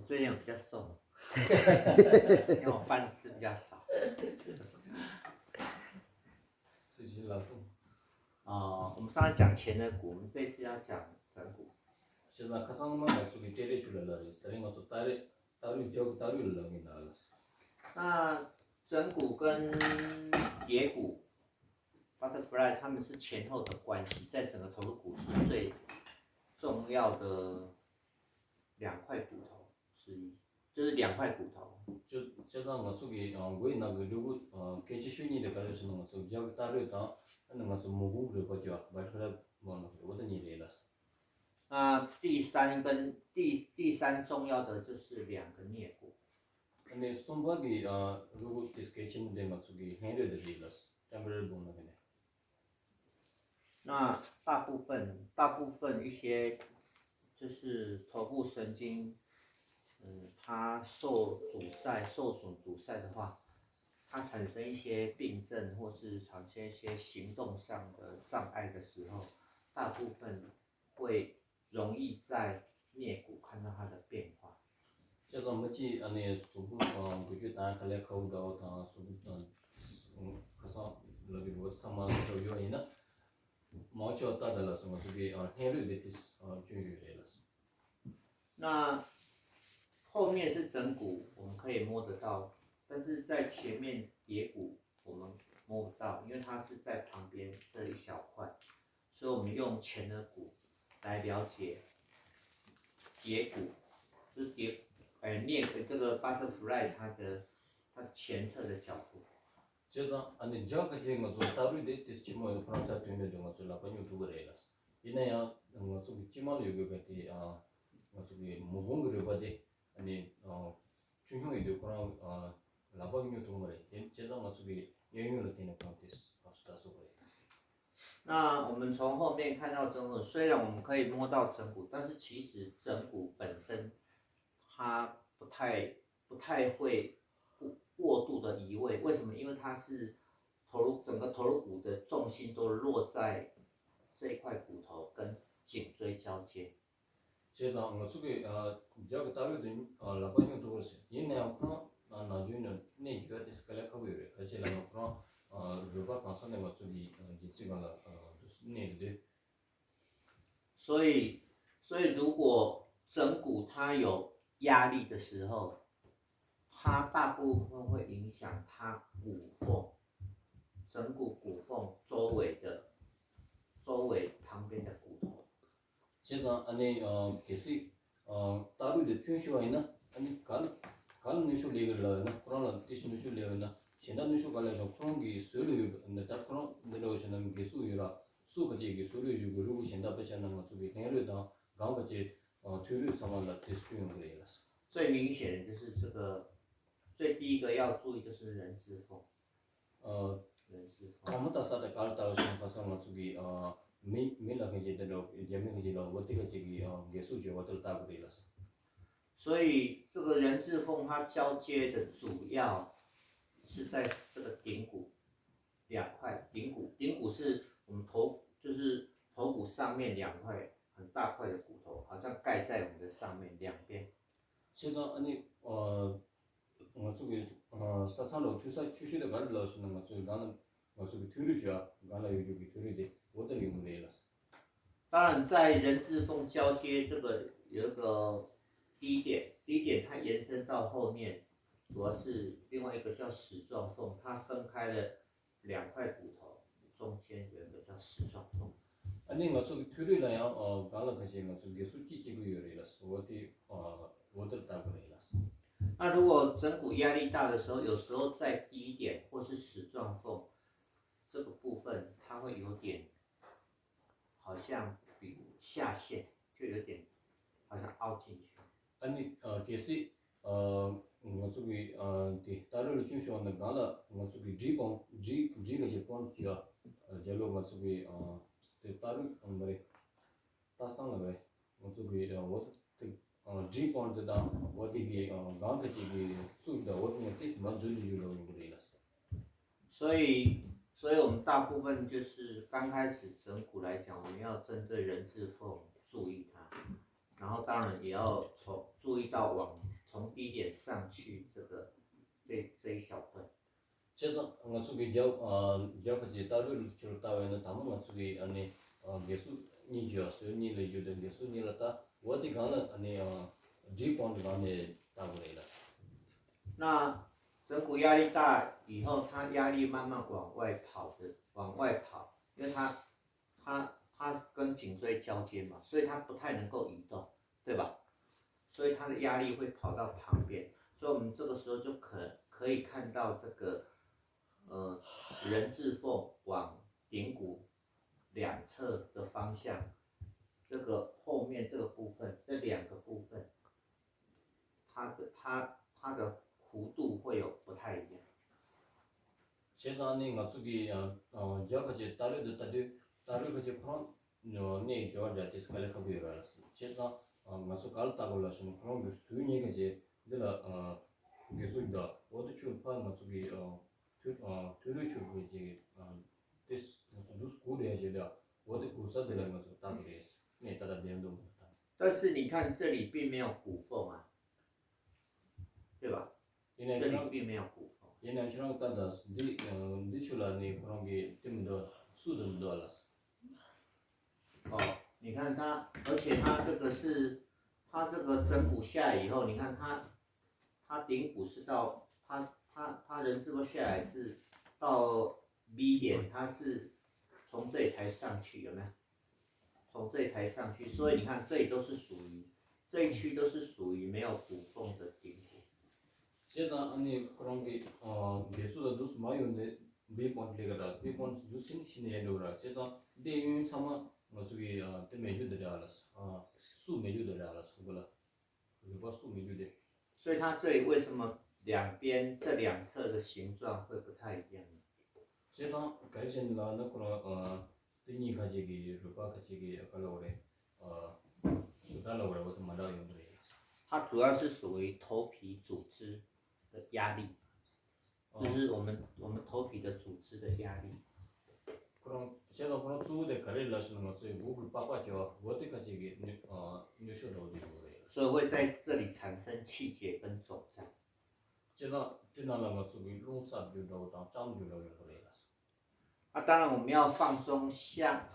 最近比较瘦，因为我饭吃比较少。自己劳动。我们上次讲前额骨，我们这次要讲枕骨。其实가상만 말씀이 제일 줄을라 다른 것도 따로 지역 따로를 넣긴 나왔어. 那枕骨跟蝶骨 （butterfly） 它们是前后的关系，在整个头颅骨是最重要的两块骨头之一，就是两块骨头。就像我说的，我那个如果根据训练的感觉是那个说，只大略到那个是模糊的感觉，完出来我的年龄了。那第三重要的就是两个颞骨。근데 손바닥이如果 sketching 되면 속이 해를 들리las temporary 보는 거네. 那大部分一些就是头部神经，它受损阻塞的话，它产生一些病症或是产生一些行动上的障碍的时候，大部分会容易在颞骨看到它的变化。그래서 뭐지 안에 수분 그게 다 칼레카우다 다 수분 그래서 여기 뭐 상마도 요인은 뭐죠 따라서 뭐 저기 해를 되듯이 중요해요. 那后面是枕骨，我们可以摸得到，但是在前面蝶骨我们摸不到，因为它是在旁边这一小块，所以我们用前额骨来了解蝶骨，就是这个 butterfly 它的前侧的角度。 그래서 안에 저가 지금 뭐 따로 되듯이 치면 프랑스 되는 데 가서 라반요 두고 그래요. 이내야 뭐 저기 치마로 여기 같이 뭐 저기 무공 그려 봐대 아니 중형이 되고 라반요 두고 그래. 제가 뭐 저기 여행으로 되는 컨테스트 가서 그래. 那我们从后面看到枕骨，虽然我们可以摸到枕骨，但是其实枕骨本身它不太会过度的移位。为什么？因为它是整个头颅骨的重心都落在这一块骨头跟颈椎交接。 그래서 뭐 저기 저기 따로 된 라반요 두고 그래. 이내야 그런 나중에는 내가 디스칼레카고 이래. 같이 라면 그런 루바 가서는 뭐 저기 지치가나 내도 所以如果枕骨它有压力的时候，它大部分会影响它骨缝，枕骨骨缝周围旁边的骨头。 제가 안에 계시 따로 된 표시와 있나 아니 간 뉴스 레벨나 그런 디스 뉴스 레벨나 신나 뉴스 관련해서 그런 게 소리를 근데 그런 내려오시는 게 수요라 수가지 게 소리를 그리고 신다 버전은 뭐 저기 내려다 가까지推理 상황을 디스큐는 그래요. 最明显的就是这个，最第一个要注意就是人字缝。人字缝。 아무다 사다 갈다 오신 가서 저기 밀라게 제대로 재미지로 어떻게 저기 예수지 어떨 다 그래요. 所以这个人字缝它交接的主要是在这个顶骨两块，顶骨是我们就是头骨上面两块很大块的骨头，好像盖在我们的上面两边。 제가 아니 저기 사산로 출시를 가르러시는 거 저기 나는 저기 뒤르죠. 나는 여기 뒤르데 어떤 의미래요. 当然，在人字缝交接这个有一个低点它延伸到后面，主要是另外一个叫矢状缝，它分开了两块骨头，中间有一个叫矢状缝。 아니 저기 뒤르라야 갈라가지 저기 수지 지구요래요. 어디 다 그래요. 那如果枕骨压力大的时候，有时候在低点或是矢状缝这个部分，它会有点好像比下陷，就有点好像凹进去。 아니 계시 저기 다른 중요한 가라 저기 지가 제pon티가 제로 저기 다른 뭐래 따상을 그래 저기 G 폰트다 어디게 강가지기 수다 어디에 뜻 먼저 유로 그래요. 所以我们大部分就是刚开始枕骨来讲，我们要针对人字缝注意它，然后当然也要注意到从低点上去这一小段。 그래서 ngasugi jawkaji taru churu tawena tamu ngasugi ane gesu ni jiasu ni le yude gesu ni lata wadi gana ane G point gane tawurela。那整骨压力大以后，它压力慢慢往外跑，因为它跟颈椎交接嘛，所以它不太能够移动，对吧？所以它的压力会跑到旁边，所以我们这个时候就可以看到这个人字缝往顶骨两侧的方向，这个后面这个部分，这两个部分，它的弧度会有不太一样。제가 ane ngasugi jawkaji taru kaji kron ne Georgia tiskale kabiras 제가 ngasu kal tagolashin kron gu suni kaji dila gesu da wadi chul pa ngasugi turu chul kaji tis dus kure kaji da wadi kusa dila ngasu tagolas ne tada biendo。但是你看这里并没有骨缝啊，对吧？这里并没有骨缝。 얘는 따다 니출라니 그런 게 때문에 수든 넣었어。你看它，而且它这个是，它这个整骨下来以后，你看它顶骨是到它人字部下来是到 B 点，它是从这里才上去，有没有？从这里才上去，所以你看这里都是属于这一区都是属于没有骨缝的顶骨。 제가 아니 그런 게 예수도 두스 마요인데 비콘 레가다 비콘 두신 신에로라 제가 대윤 삼아 뭐수기 때 메주들이 알았어 수 메주들이 알았어 그거라 그거 수 메주들 所以它这里为什么两边这两侧的形状会不太一样呢？ 제가 가르친다는 그런 등이 가지기 루파 가지기 아까로래 수달로래 어떤 말이야 용도래 它主要是属于头皮组织的压力，就是我们头皮的组织的压力。 그럼 제가 그런 주에 가르를 하시는 것은 목을 빠빠져 어디까지 뉴쇼를 어디로 그래요? 所以会在这里产生气结跟肿胀。 제가 지나는 것은 롱사뷰라고 다 짱뷰라고 그래요. 当然我们要放松像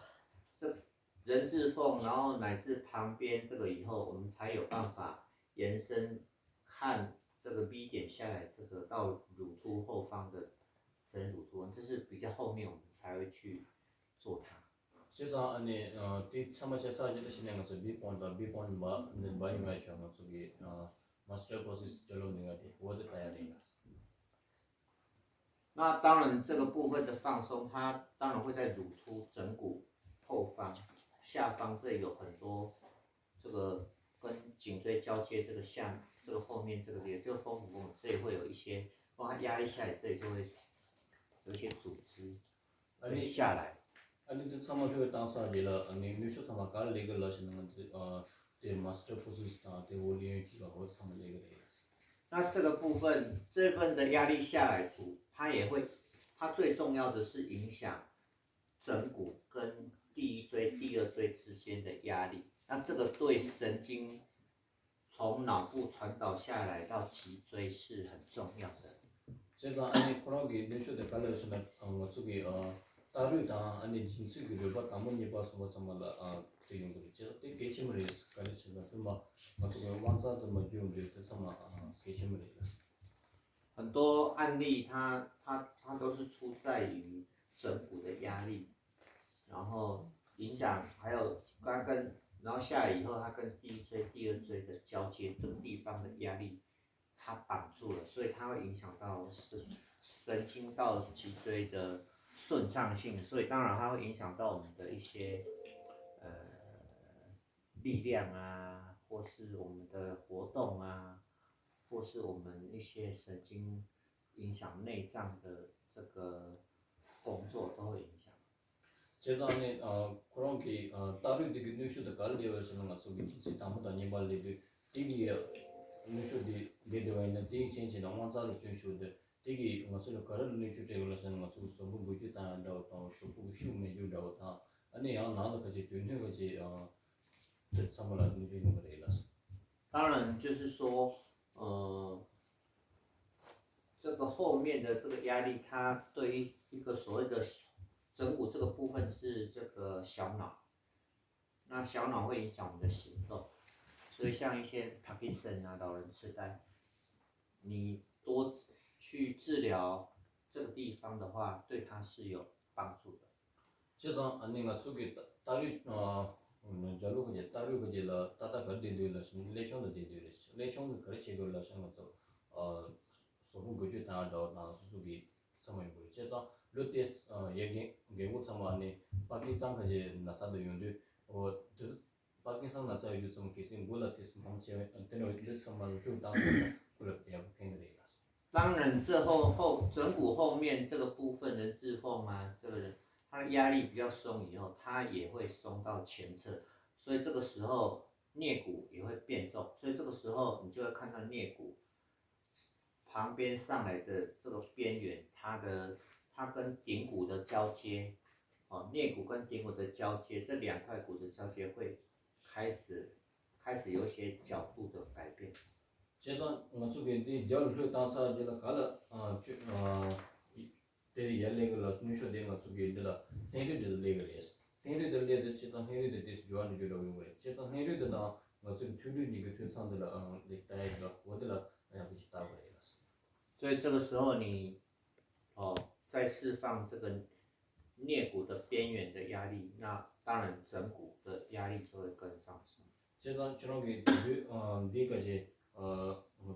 这人字缝，然后乃至旁边这个以后，我们才有办法延伸看这个 B 点下来，这个到乳突后方的整乳突，这是比较后面我们才会去做它。 제가 안에 디 참아제사 이제 신경 써서 비폰 많이 마셔 가지고 마스터 코스 절로는 거지 어디 가야 되나. 那当然，这个部分的放松，它当然会在乳突、枕骨后方、下方这里有很多这个跟颈椎交接这个这个后面这个也就风骨缝，这里会有一些，帮它压力下来，这里就会有一些组织会下来。 아니 그 사마도 당사지라 아니 뉴쇼 사마 갈 레글 하시는 건지 데 마스터 포지스타 데 올리엔티가 어디 사마 레글 해요. 那这个部分的压力下来它最重要的是影响枕骨跟第一椎、第二椎之间的压力。那这个对神经从脑部传导下来到脊椎是很重要的。 제가 아니 그런 게 뉴쇼데 갈 하시는 것이 다르다 아니 진수기를 봐 담은 봐서 뭐 정말 되는 거지. 제가 때 개침을 가르치는 뭐 어떻게 완사도 뭐 지금들 때서마 개침을 해요. 很多案例它都是出在于枕骨的压力，然后影响还有然后下来以后，它跟第一椎、第二椎的交接这个地方的压力，它绑住了，所以它会影响到神经到脊椎的顺畅性，所以当然它会影响到我们的一些力量啊，或是我们的活动啊，或是我们一些神经影响内脏的这个工作都会影响。 제가 안에 그런 게 다른 되게 뉴쇼데 갈 레벨에서는 가서 미치 담보다 니발레비 되게 뉴쇼데 게데와 있는 되게 체인지 너무한사를 준쇼데 되게 무슨 그런 뉴쇼데 걸어서는 가서 소부 부지다 안다고 또 소부 쉬움에 주다고 다 아니 나도 같이 되는 거지 그 참말로 뉴쇼인 거래요. 当然就是说，个后面的这个压力，它对于一个所谓的枕骨这个部分是这个小脑，那小脑会影响我们的行动，所以像一些帕金森啊、老人痴呆，你多去治疗这个地方的话，对它是有帮助的。제가 아니가 속에 다리 자루 그제 다리 그제라 따다 걸대들라 신 레촌도 되들이 레촌도 그렇게 걸라 생각서 소분 그제 다도 나 수수기 समय 보이 제가 루테스 얘기 개고 상관에 파키스탄 그제 나사도 용도 파키스탄 나사 유좀 계신 골라테스 멈체 안테노 이들 상관을 좀当 그렇게 하고 팽그레 当然，这枕骨后面这个部分人字缝啊，这个人他的压力比较松以后，他也会松到前侧，所以这个时候颞骨也会变动，所以这个时候你就会看到颞骨旁边上来的这个边缘，它跟顶骨的交接，颞骨跟顶骨的交接，这两块骨的交接会开始有一些角度的改变。 제가 저기 이 절을 당사 제가 갈아 때 열레를 누셔 된거 속에 있더라 해리들 레그레스 해리들 레드 제가 해리들 디스 조안이 되려고 그래 제가 해리들나 무슨 튜르니 그 퇴산들라 넥타이가 어디라 그냥 같이 따고 그래요 所以这个时候你再释放这个颞骨的边缘的压力，那当然枕骨的压力就会跟上升。 제가 저기 네가지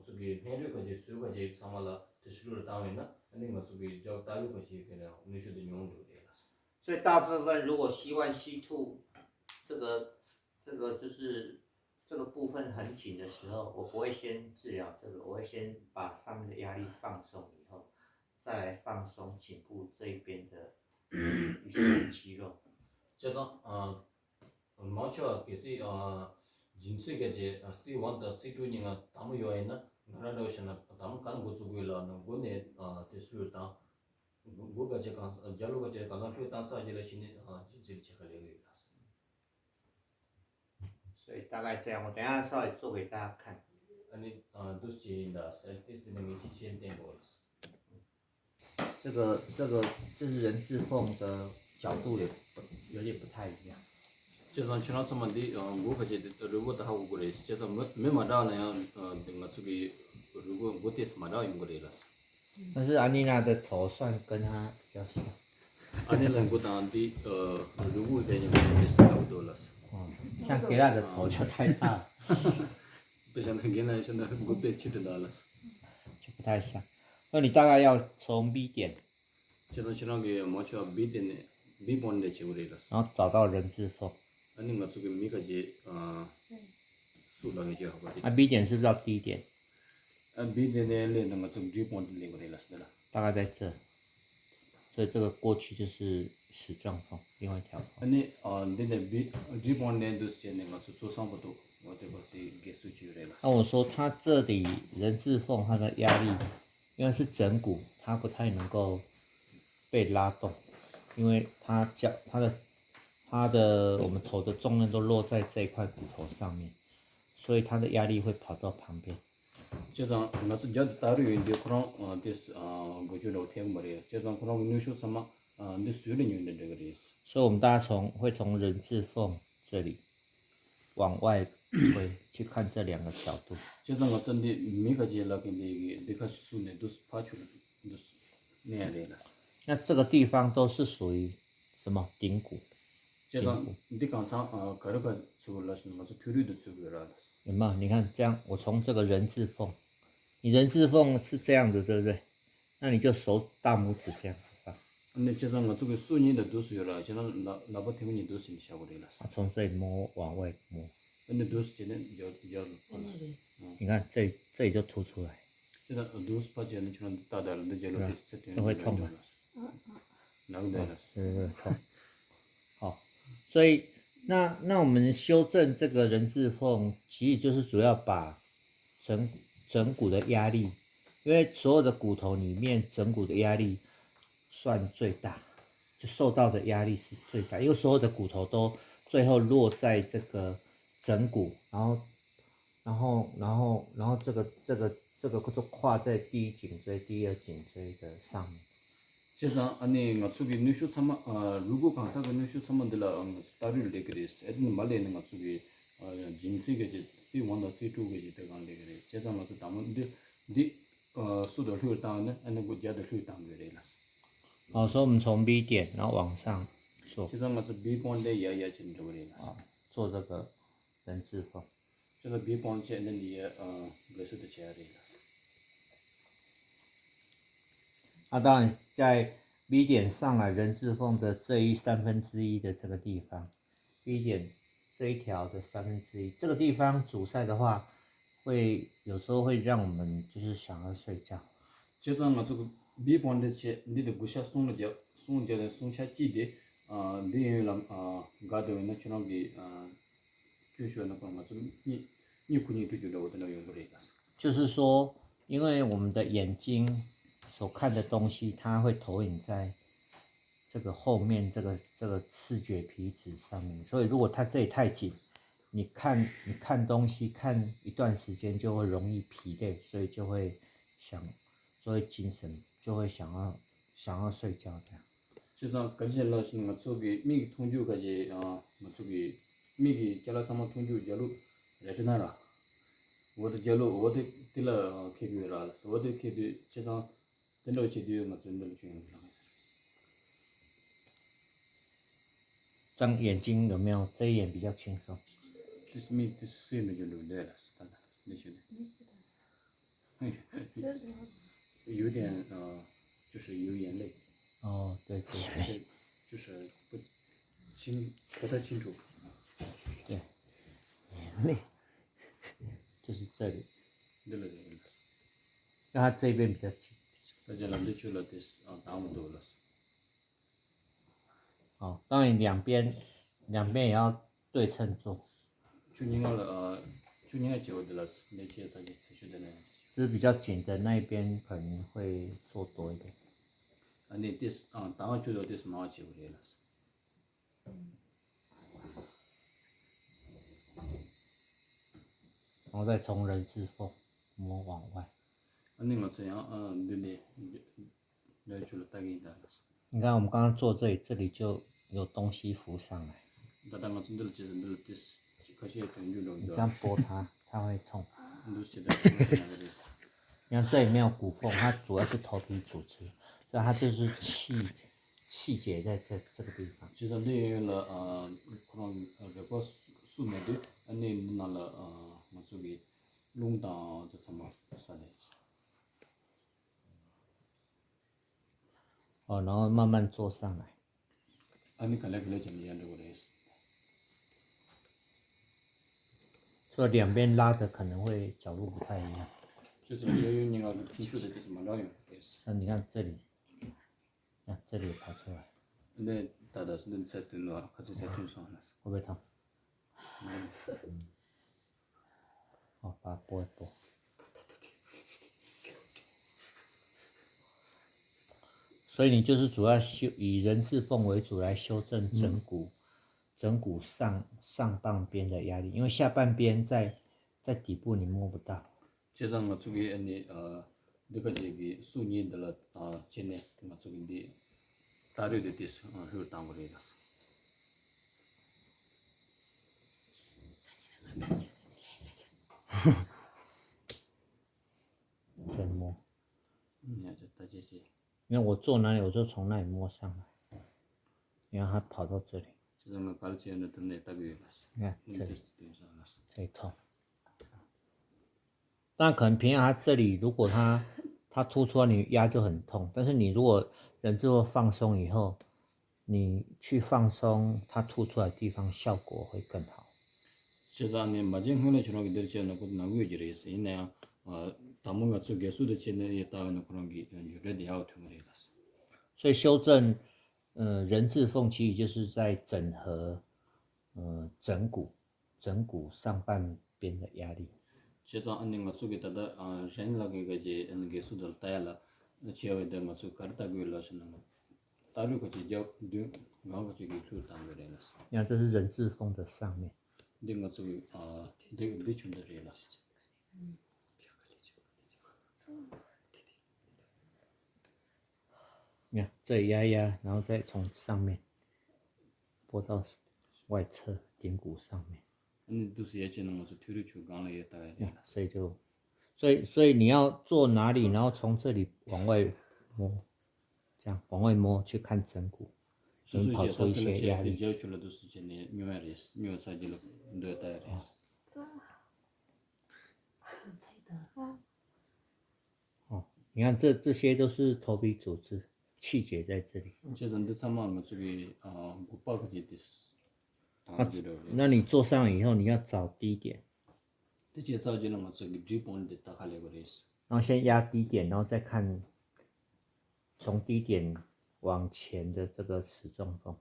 저기 해리까지 수까지 상말라 드시를 따면나 아니 저기 저 따르까지 그냥 누셔도 용도 돼요 所以大部分如果C1、C2这个就是这个部分很紧的时候，我不会先治疗这个，我会先把上面的压力放松以后，再来放松颈部这一边的一些肌肉。 제가 먼저 계시 진수게지 C1다 C2닝아 담을 요에나 나라로시나 담을 가는 곳으로라 고네 디스루다 뭐가 제가 자루가 제가 가서 단사지를 신이 진짜 체크를 所以大概这样，我等一下稍微做给大家看。 아니 도시인다 셀티스는 미치신 땡고 这个就是人字缝的角度也有点不太一样。 제가 지나서만디 뭐가지 루고다 하고 그래 제가 몇 마다나야 내가 저기 루고 못해서 마다 용 그래라 但是安妮娜的头算跟她比较像。 아니는 고단디 루고 되는 게 있어도 像给娜的头就太大了， 그냥 그게는现在못 배치được就不太像。那你大概要从 B 点， 제가 지난게 먼저 B点B본데 지우래라 然后找到人字缝。 아니 뭐 저기 미가지 수락이 제 하고 那 B 点是不是到 D 点？ B点练那个좀 B본데练过来了大概在这，所以这个过去就是矢状缝，另外一条缝。 아니 근데 B본데 도스에 내가 조상부터 어떻게 게 수치래라 那我说它这里人字缝它的压力，因为是枕骨，它不太能够被拉动，因为它的我们头的重量都落在这一块骨头上面，所以它的压力会跑到旁边。 제가 나서 저 따로 이제 그런 this 고주로 태우머리 제가 그런 뉴스 sama 뉴스를 있는 데 그래서 所以我们大家会从人字缝这里往外推去看这两个角度。 제가 어쩐데 미가지라 근데 이게 내가 수네 도스 파출 도스 내야래라 那这个地方都是属于什么顶骨？ 제가 니간상 가르가 저걸라시는 것을 교류도 저거라 有没有？你看这样，我从这个人字缝，你人字缝是这样子，对不对？那你就手大拇指这样子放。 근데 제가 저기 순이도 도스요라 제가 나버 때문에 도스니 샤고래라 从这里摸往外摸， 근데 도스는 저你看这里就凸出来， 제가 도스 파지는 저는 다다른데 제가 테스트 会痛吗？ 나그래라 是痛。好，所以那我们修正这个人字缝，其实就是主要把枕骨的压力，因为所有的骨头里面枕骨的压力算最大，就受到的压力是最大，因为所有的骨头都最后落在这个枕骨，然后然后这个就跨在第一颈椎、第二颈椎的上面。 제가 아니 맞추기 뉴슈 참아 루고 강사가 뉴슈 참만들라 다리를 내그레스 애든 말레는 맞추기 진시게 C1다 C2게 되간 되그레 제가 맞추 담은데 디 수도 효율 다는 아니 그 자도 효율 담그레라스 所以我们从 B 点然后往上做， 제가 맞추 B 본데 야야 진 되그레라스 做这个人字缝。 제가 B 본체 있는 데 그래서도 제야레라스 当然在 B 点上来人字缝的这1/3的这个地方 ，B 点这一条的1/3，这个地方阻塞的话，会有时候会让我们就是想要睡觉。 제가 맞추 B 본데 제 니도 구샤 송르죠 송제의 송차 지데 리엘람 가도는 처럼비 주시는 거 맞추你kun이 두주로 오더나 용도레가스 就是说，因为我们的眼睛所看的东西，它会投影在这个后面这个视觉皮质上面，所以如果它这里太紧，你看东西看一段时间就会容易疲累，所以就会精神就会想要睡觉这样。 지상 간절라신 맞추기 미기 통주까지 맞추기 미기 잘라서만 통주 자루 레트나라 워드 자루 워드 딜라 케비라 워드 케비 지상 딜로 지디오 맞는들 중에 这样眼睛有没有这一眼比较轻松？ This me this same就留来了，是的，那些有点就是有眼泪。哦，对对对，就是不太清楚。对，眼泪就是这里，对了，那它这边比较紧。大家来去了，打不多了。哦，当然两边也要对称做。去年了去年久的了，那些才去的呢。就是比较紧的那一边可能会做多一点。你打完去了，这是蛮久的了。然后再从人字缝摸往外。你我这样对，来去了大概的。你看我们刚刚坐这里，这里就有东西浮上来。你这样拨它，它会痛。你看这里没有骨缝，它主要是头皮组织，所以它就是气结在这个地方。就是利用了可能这个树莓的，你拿了我这里弄到这什么啥的。哦，然后慢慢坐上来。你看来怎么样的我的意思？所以两边拉的可能会角度不太一样。就是有那个听说的这什么老用的意思。你看这里，这里跑出来。那大的是能才对了，可是才对上了。会不会痛？好，把它拨一拨。所以你就是主要以人字缝为主来修正整骨上半边的压力，因为下半边在底部你摸不到。这张我这个那个这个数年的了前年我这个的大陆的这是是当过来的。再摸。你看这大姐姐。因为我坐哪里，我就从那里摸上来。你看它跑到这里。这张我搞起来的等那大概。你看这里痛。但可能平常它这里如果它凸出来，你压就很痛。但是你如果人之后放松以后，你去放松它凸出来的地方，效果会更好。实际上呢，马健康的情况给这那个难过就是，因为他们个做技术的钱呢，也到那可能给有的也要听的了。所以修正人字缝其实就是在整合整骨上半边的压力。实际上，我做给他的人那个些那个术的带了，那前卫的我做搞大个了是那个，大陆个些叫对，我个些给做当个人了。你看这是人字缝的上面。那个这个这个没全的人了。你看这里压一压，然后再从上面拨到外侧顶骨上面。都是也只能是推了球刚了也大概。所以你要做哪里，然后从这里往外摸，这样往外摸去看枕骨，能跑出一些压力。就去了都是今年另外的，另外才进了对带的。哦，你看这些都是头皮组织，气节在这里。这人的参谋这个不包括的是。那你坐上以后，你要找低点。这些早就那么这个日本的打开那个的是。然后先压低点，然后再看从低点往前的这个始终缝。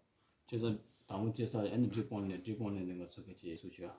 就是他们介绍，日本的那个这个结束去啊。